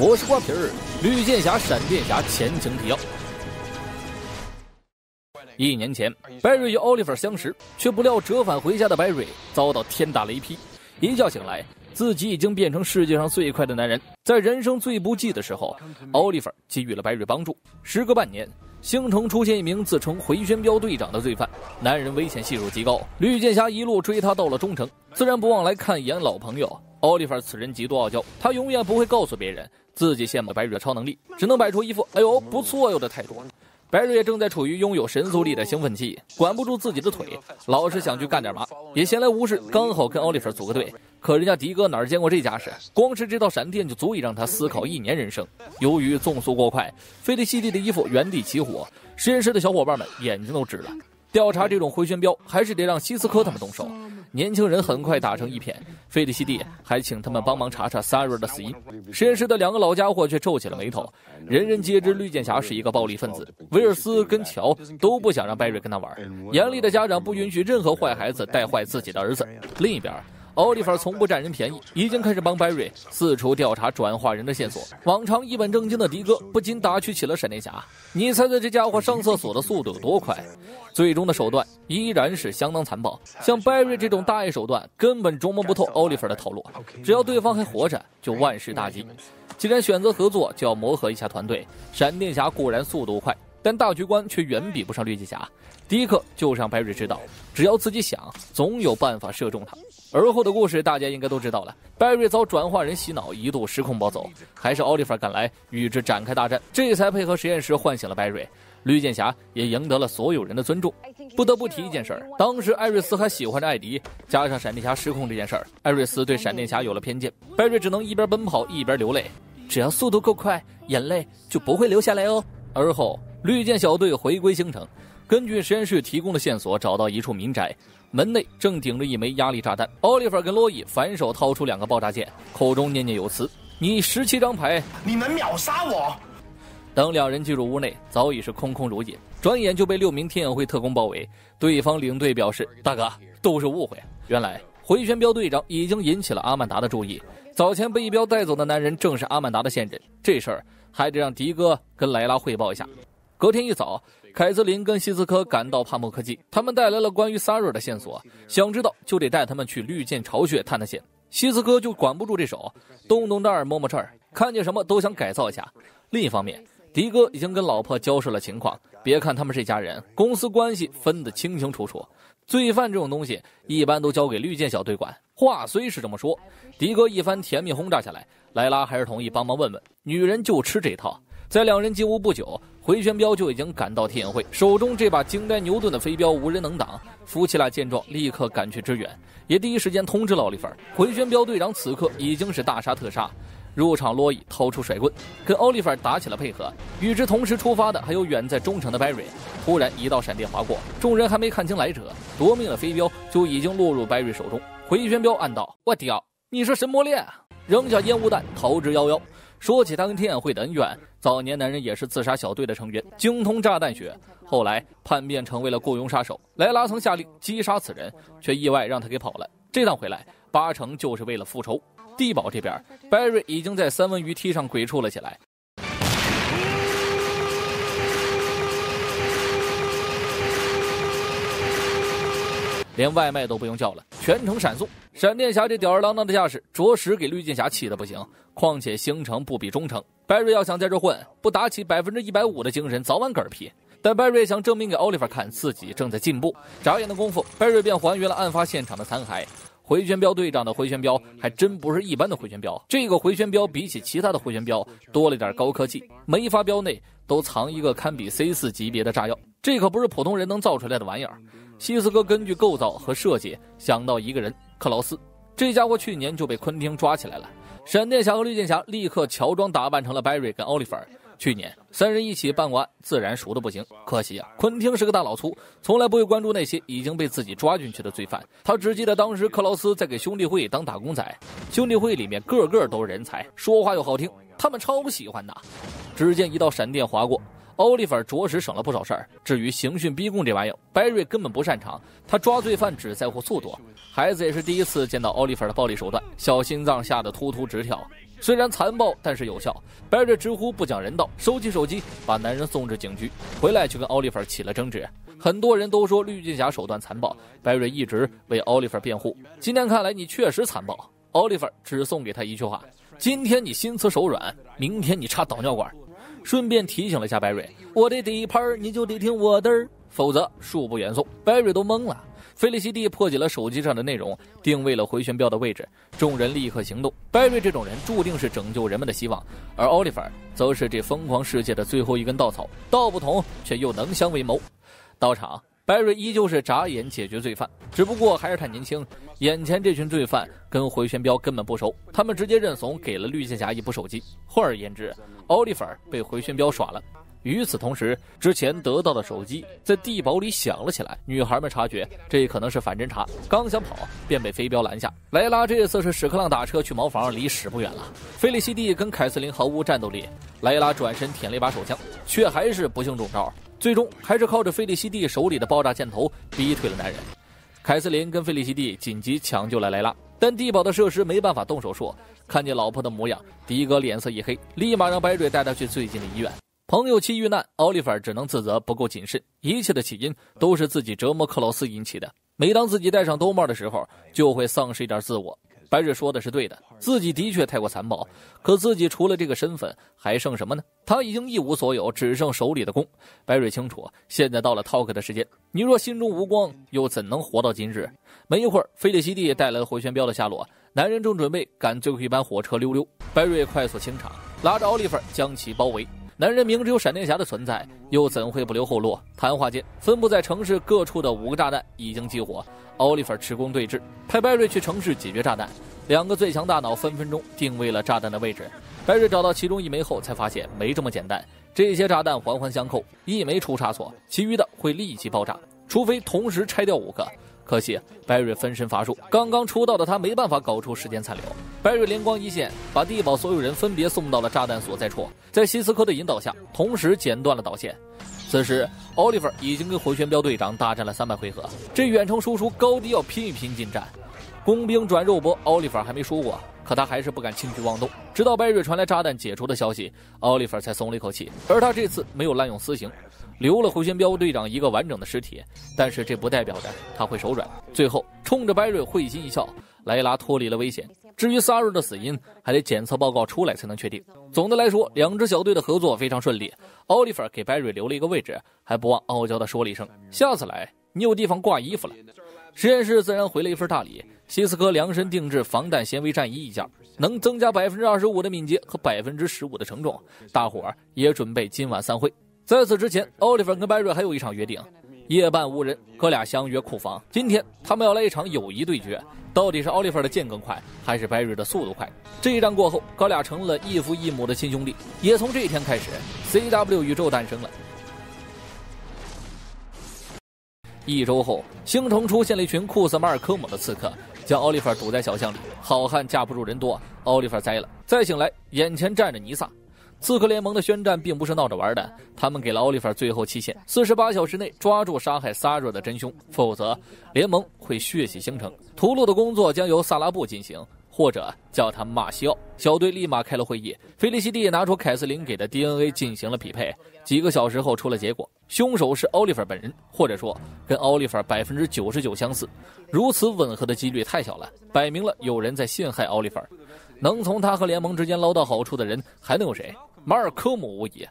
我是瓜皮儿，绿箭侠、闪电侠前情提要。1年前，白瑞与奥利弗相识，却不料折返回家的白瑞遭到天打雷劈。一觉醒来，自己已经变成世界上最快的男人。在人生最不济的时候，奥利弗给予了白瑞帮助。时隔半年，星城出现一名自称回旋镖队长的罪犯，男人危险系数极高，绿箭侠一路追他到了中城，自然不忘来看一眼老朋友。奥利弗此人极度傲娇，他永远不会告诉别人自己羡慕白瑞的超能力，只能摆出一副哎呦不错哟的态度。白瑞也正在处于拥有神速力的兴奋期，管不住自己的腿，老是想去干点嘛，也闲来无事，刚好跟奥利弗组个队。可人家迪哥哪见过这架势，光是这道闪电就足以让他思考1年人生。由于纵速过快，费利西蒂的衣服原地起火，实验室的小伙伴们眼睛都直了。调查这种回旋镖还是得让希斯科他们动手。年轻人很快打成一片，费利西蒂还请他们帮忙查查萨瑞的死因。实验室的2个老家伙却皱起了眉头，人人皆知绿箭侠是一个暴力分子，威尔斯跟乔都不想让白瑞跟他玩，严厉的家长不允许任何坏孩子带坏自己的儿子。另一边，奥利弗从不占人便宜，已经开始帮白瑞四处调查转化人的线索。往常一本正经的迪哥不仅打趣起了闪电侠，你猜猜这家伙上厕所的速度有多快？最终的手段依然是相当残暴，像白瑞这种大爱手段根本琢磨不透奥利弗的套路，只要对方还活着就万事大吉。既然选择合作，就要磨合一下团队。闪电侠固然速度快，但大局观却远比不上绿箭侠。第一课就是让白瑞知道，只要自己想，总有办法射中他。而后的故事大家应该都知道了，白瑞遭转化人洗脑，一度失控暴走，还是奥利弗赶来与之展开大战，这才配合实验室唤醒了白瑞。绿箭侠也赢得了所有人的尊重。不得不提一件事儿，当时艾瑞斯还喜欢着艾迪，加上闪电侠失控这件事儿，艾瑞斯对闪电侠有了偏见，白瑞只能一边奔跑一边流泪，只要速度够快，眼泪就不会流下来哦。而后绿箭小队回归星城，根据实验室提供的线索找到一处民宅，门内正顶着一枚压力炸弹。奥利弗跟洛伊反手掏出2个爆炸剑，口中念念有词：你17张牌，你能秒杀我。等2人进入屋内，早已是空空如也，转眼就被6名天眼会特工包围。对方领队表示：大哥，都是误会。原来回旋镖队长已经引起了阿曼达的注意，早前被一镖带走的男人正是阿曼达的线人，这事儿还得让迪哥跟莱拉汇报一下。隔天一早，凯瑟琳跟希斯科赶到帕默科技，他们带来了关于萨瑞的线索，想知道就得带他们去绿箭巢穴探探险。希斯科就管不住这手，动动这儿摸摸这儿，看见什么都想改造一下。另一方面，迪哥已经跟老婆交涉了情况，别看他们是家人，公司关系分得清清楚楚。罪犯这种东西一般都交给绿箭小队管。话虽是这么说，迪哥一番甜蜜轰炸下来，莱拉还是同意帮忙问问，女人就吃这套。在2人进屋不久，回旋镖就已经赶到天眼会，手中这把惊呆牛顿的飞镖无人能挡。夫妻俩见状立刻赶去支援，也第一时间通知了奥利弗，回旋镖队长此刻已经是大杀特杀。入场洛伊掏出甩棍跟奥利弗打起了配合，与之同时出发的还有远在中城的白瑞。忽然一道闪电划过，众人还没看清来者，夺命的飞镖就已经落入白瑞手中。回旋镖暗道：我屌，你是神魔猎啊！扔下烟雾弹逃之夭夭。说起他跟天眼会的恩怨，早年男人也是自杀小队的成员，精通炸弹学，后来叛变成为了雇佣杀手。莱拉曾下令击杀此人，却意外让他给跑了。这趟回来8成就是为了复仇。地堡这边，白瑞已经在3文鱼梯上鬼畜了起来。连外卖都不用叫了，全程闪送。闪电侠这吊儿郎当的架势，着实给绿箭侠气得不行。况且星城不比中城，白瑞要想在这混，不打起150%的精神，早晚嗝屁。但白瑞想证明给奥利弗看自己正在进步，眨眼的功夫，白瑞便还原了案发现场的残骸。回旋镖队长的回旋镖还真不是一般的回旋镖，这个回旋镖比起其他的回旋镖多了点高科技，每一发镖内都藏一个堪比 C4 级别的炸药，这可不是普通人能造出来的玩意儿。希斯科根据构造和设计想到一个人，克劳斯，这家伙去年就被昆汀抓起来了。闪电侠和绿箭侠立刻乔装打扮成了白瑞跟奥利弗。去年3人一起办过案，自然熟的不行。可惜啊，昆汀是个大老粗，从来不会关注那些已经被自己抓进去的罪犯。他只记得当时克劳斯在给兄弟会当打工仔，兄弟会里面个个都是人才，说话又好听，他们超喜欢的。只见一道闪电划过，奥利弗着实省了不少事儿。至于刑讯逼供这玩意儿，白瑞根本不擅长，他抓罪犯只在乎速度。孩子也是第一次见到奥利弗的暴力手段，小心脏吓得突突直跳。虽然残暴，但是有效。白瑞直呼不讲人道，收起手机，把男人送至警局，回来就跟奥利弗起了争执。很多人都说绿箭侠手段残暴，白瑞一直为奥利弗辩护。今天看来你确实残暴。奥利弗只送给他一句话：今天你心慈手软，明天你插导尿管。顺便提醒了下白瑞，我的第一盘你就得听我的，否则恕不远送。白瑞都懵了。菲利西蒂破解了手机上的内容，定位了回旋镖的位置，众人立刻行动。白瑞这种人注定是拯救人们的希望，而奥利弗则是这疯狂世界的最后一根稻草，道不同却又能相为谋。到场，白瑞依旧是眨眼解决罪犯，只不过还是太年轻，眼前这群罪犯跟回旋镖根本不熟，他们直接认怂，给了绿箭侠一部手机。换而言之，奥利弗被回旋镖耍了。与此同时，之前得到的手机在地堡里响了起来，女孩们察觉这可能是反侦查，刚想跑便被飞镖拦下。莱拉这次是屎壳郎打车去茅房，离屎不远了。菲利西蒂跟凯瑟琳毫无战斗力，莱拉转身舔了一把手枪，却还是不幸中招，最终还是靠着菲利西蒂手里的爆炸箭头逼退了男人。凯瑟琳跟菲利西蒂紧急抢救了莱拉，但地堡的设施没办法动手术，看见老婆的模样，迪哥脸色一黑，立马让白瑞带他去最近的医院。朋友妻遇难，奥利弗只能自责不够谨慎，一切的起因都是自己折磨克劳斯引起的。每当自己戴上兜帽的时候，就会丧失一点自我。白瑞说的是对的，自己的确太过残暴，可自己除了这个身份还剩什么呢？他已经一无所有，只剩手里的弓。白瑞清楚，现在到了 talk 的时间，你若心中无光，又怎能活到今日？没一会儿，菲利西蒂带来了回旋镖的下落，男人正准备赶最后一班火车溜溜，白瑞快速清场，拉着奥利弗将其包围。男人明知有闪电侠的存在，又怎会不留后路？谈话间，分布在城市各处的5个炸弹已经激活。奥利弗持弓对峙，派白瑞去城市解决炸弹。2个最强大脑分分钟定位了炸弹的位置。白瑞找到其中一枚后，才发现没这么简单。这些炸弹环环相扣，一枚出差错，其余的会立即爆炸，除非同时拆掉5个。可惜白瑞分身乏术，刚刚出道的他没办法搞出时间残留。白瑞灵光一现，把地堡所有人分别送到了炸弹所在处，在西斯科的引导下，同时剪断了导线。此时奥利弗已经跟回旋镖队长大战了300回合，这远程输出高低要拼一拼近战。工兵转肉搏，奥利弗还没输过，可他还是不敢轻举妄动。直到白瑞传来炸弹解除的消息，奥利弗才松了一口气。而他这次没有滥用私刑，留了回旋镖队长一个完整的尸体，但是这不代表着他会手软。最后冲着白瑞会心一笑，莱拉脱离了危险。至于萨瑞的死因，还得检测报告出来才能确定。总的来说，2支小队的合作非常顺利。奥利弗给白瑞留了一个位置，还不忘傲娇地说了一声：下次来你有地方挂衣服了。实验室自然回了一份大礼，西斯科量身定制防弹纤维战衣一件，能增加 25% 的敏捷和 15% 的承重。大伙儿也准备今晚散会。在此之前，奥利弗跟白瑞还有一场约定，夜半无人，哥俩相约库房。今天他们要来一场友谊对决，到底是奥利弗的剑更快，还是白瑞的速度快？这一战过后，哥俩成了异父异母的亲兄弟。也从这一天开始 ，CW 宇宙诞生了。1周后，星城出现了一群库斯马尔科姆的刺客，将奥利弗堵在小巷里。好汉架不住人多，奥利弗栽了。再醒来，眼前站着尼萨。刺客联盟的宣战并不是闹着玩的，他们给了奥利弗最后期限，48小时内抓住杀害萨若的真凶，否则联盟会血洗星城。屠戮的工作将由萨拉布进行，或者叫他马西奥。小队立马开了会议，菲利西蒂拿出凯瑟琳给的 DNA 进行了匹配。几个小时后出了结果，凶手是奥利弗本人，或者说跟奥利弗 99% 相似。如此吻合的几率太小了，摆明了有人在陷害奥利弗。能从他和联盟之间捞到好处的人还能有谁？马尔科姆无疑。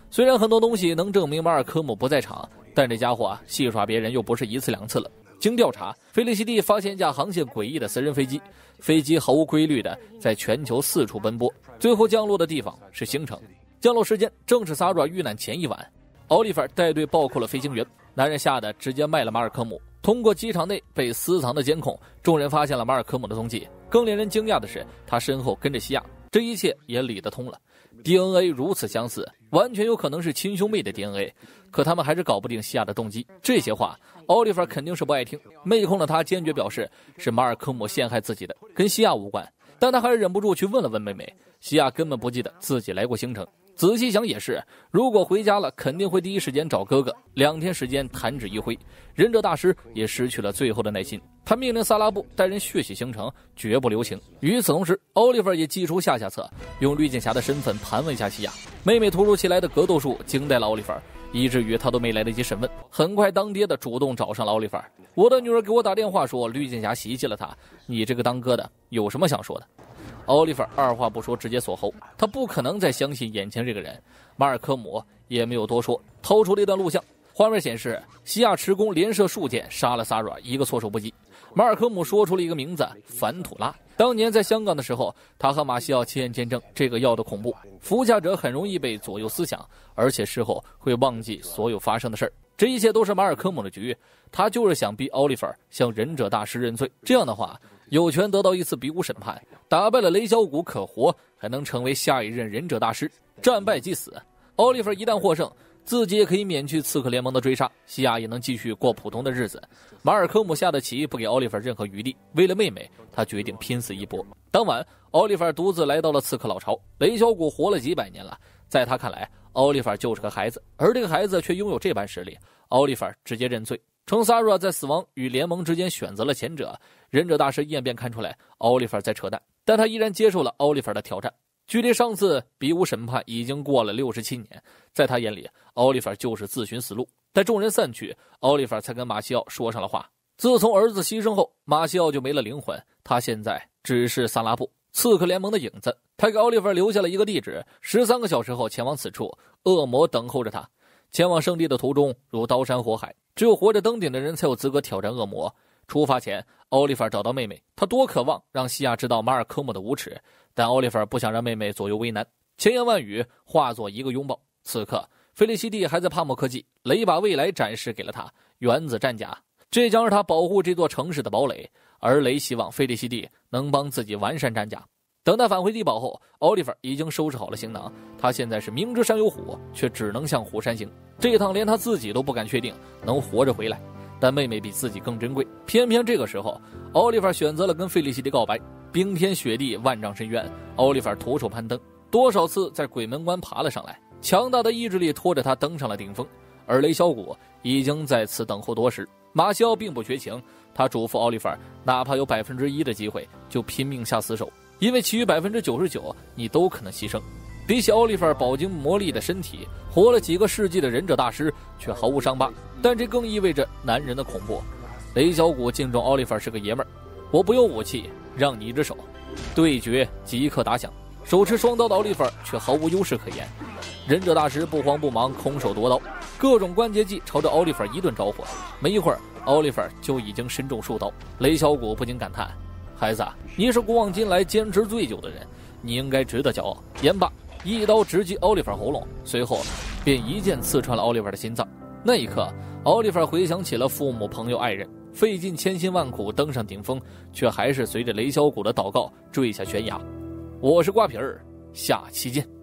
虽然很多东西能证明马尔科姆不在场，但这家伙戏耍别人又不是1次2次了。经调查，菲利西蒂发现一架航线诡异的私人飞机，飞机毫无规律的在全球4处奔波，最后降落的地方是星城。降落时间正是萨若遇难前一晚。奥利弗带队暴扣了飞行员，男人吓得直接卖了马尔科姆。通过机场内被私藏的监控，众人发现了马尔科姆的踪迹。更令人惊讶的是，他身后跟着西亚，这一切也理得通了。DNA 如此相似，完全有可能是亲兄妹的 DNA， 可他们还是搞不定西亚的动机。这些话奥利弗肯定是不爱听，妹控的他坚决表示是马尔科姆陷害自己的，跟西亚无关。但他还是忍不住去问了问妹妹，西亚根本不记得自己来过星城。仔细想也是，如果回家了，肯定会第一时间找哥哥。2天时间弹指一挥，忍者大师也失去了最后的耐心。他命令萨拉布带人血洗行程，绝不留情。与此同时，奥利弗也祭出下策，用绿箭侠的身份盘问一下西亚。妹妹突如其来的格斗术惊呆了奥利弗，以至于他都没来得及审问。很快，当爹的主动找上了奥利弗。我的女儿给我打电话说，绿箭侠袭击了他，你这个当哥的有什么想说的？奥利弗二话不说直接锁喉，他不可能再相信眼前这个人。马尔科姆也没有多说，掏出了一段录像，画面显示西亚持弓连射数箭杀了萨软，一个措手不及。马尔科姆说出了一个名字，凡土拉。当年在香港的时候，他和马西奥亲眼见证这个药的恐怖，服下者很容易被左右思想，而且事后会忘记所有发生的事儿。这一切都是马尔科姆的局，他就是想逼奥利弗向忍者大师认罪，这样的话有权得到一次比武审判，打败了雷小谷可活，还能成为下一任忍者大师，战败即死。奥利弗一旦获胜，自己也可以免去刺客联盟的追杀，西亚也能继续过普通的日子。马尔科姆下的棋不给奥利弗任何余地，为了妹妹，他决定拼死一搏。当晚，奥利弗独自来到了刺客老巢。雷小谷活了几百年了，在他看来，奥利弗就是个孩子，而这个孩子却拥有这般实力。奥利弗直接认罪，称萨拉在死亡与联盟之间选择了前者。忍者大师一眼便看出来奥利弗在扯淡，但他依然接受了奥利弗的挑战。距离上次比武审判已经过了67年，在他眼里，奥利弗就是自寻死路。待众人散去，奥利弗才跟马西奥说上了话。自从儿子牺牲后，马西奥就没了灵魂，他现在只是萨拉布，刺客联盟的影子。他给奥利弗留下了一个地址，13个小时后前往此处，恶魔等候着他。前往圣地的途中如刀山火海，只有活着登顶的人才有资格挑战恶魔。出发前，奥利弗找到妹妹，他多渴望让西亚知道马尔科姆的无耻，但奥利弗不想让妹妹左右为难，千言万语化作一个拥抱。此刻，菲利西蒂还在帕默科技，雷把未来展示给了他原子战甲，这将是他保护这座城市的堡垒，而雷希望菲利西蒂能帮自己完善战甲。等他返回地堡后，奥利弗已经收拾好了行囊，他现在是明知山有虎，却只能向虎山行。这一趟连他自己都不敢确定能活着回来，但妹妹比自己更珍贵。偏偏这个时候，奥利弗选择了跟费利西蒂告白。冰天雪地，万丈深渊，奥利弗徒手攀登，多少次在鬼门关爬了上来，强大的意志力拖着他登上了顶峰。而雷小谷已经在此等候多时。马西奥并不绝情，他嘱咐奥利弗，哪怕有1%的机会，就拼命下死手，因为其余99%你都可能牺牲。比起奥利弗饱经磨砺的身体，活了几个世纪的忍者大师却毫无伤疤，但这更意味着男人的恐怖。雷小谷敬重奥利弗是个爷们儿，我不用武器，让你一只手。对决即刻打响，手持双刀的奥利弗却毫无优势可言。忍者大师不慌不忙，空手夺刀，各种关节技朝着奥利弗一顿招呼。没一会儿，奥利弗就已经身中数刀。雷小谷不禁感叹：孩子，你是古往今来坚持最久的人，你应该值得骄傲。言罢，一刀直击奥利弗喉咙，随后便一剑刺穿了奥利弗的心脏。那一刻，奥利弗回想起了父母、朋友、爱人，费尽千辛万苦登上顶峰，却还是随着雷小谷的祷告坠下悬崖。我是瓜皮儿，下期见。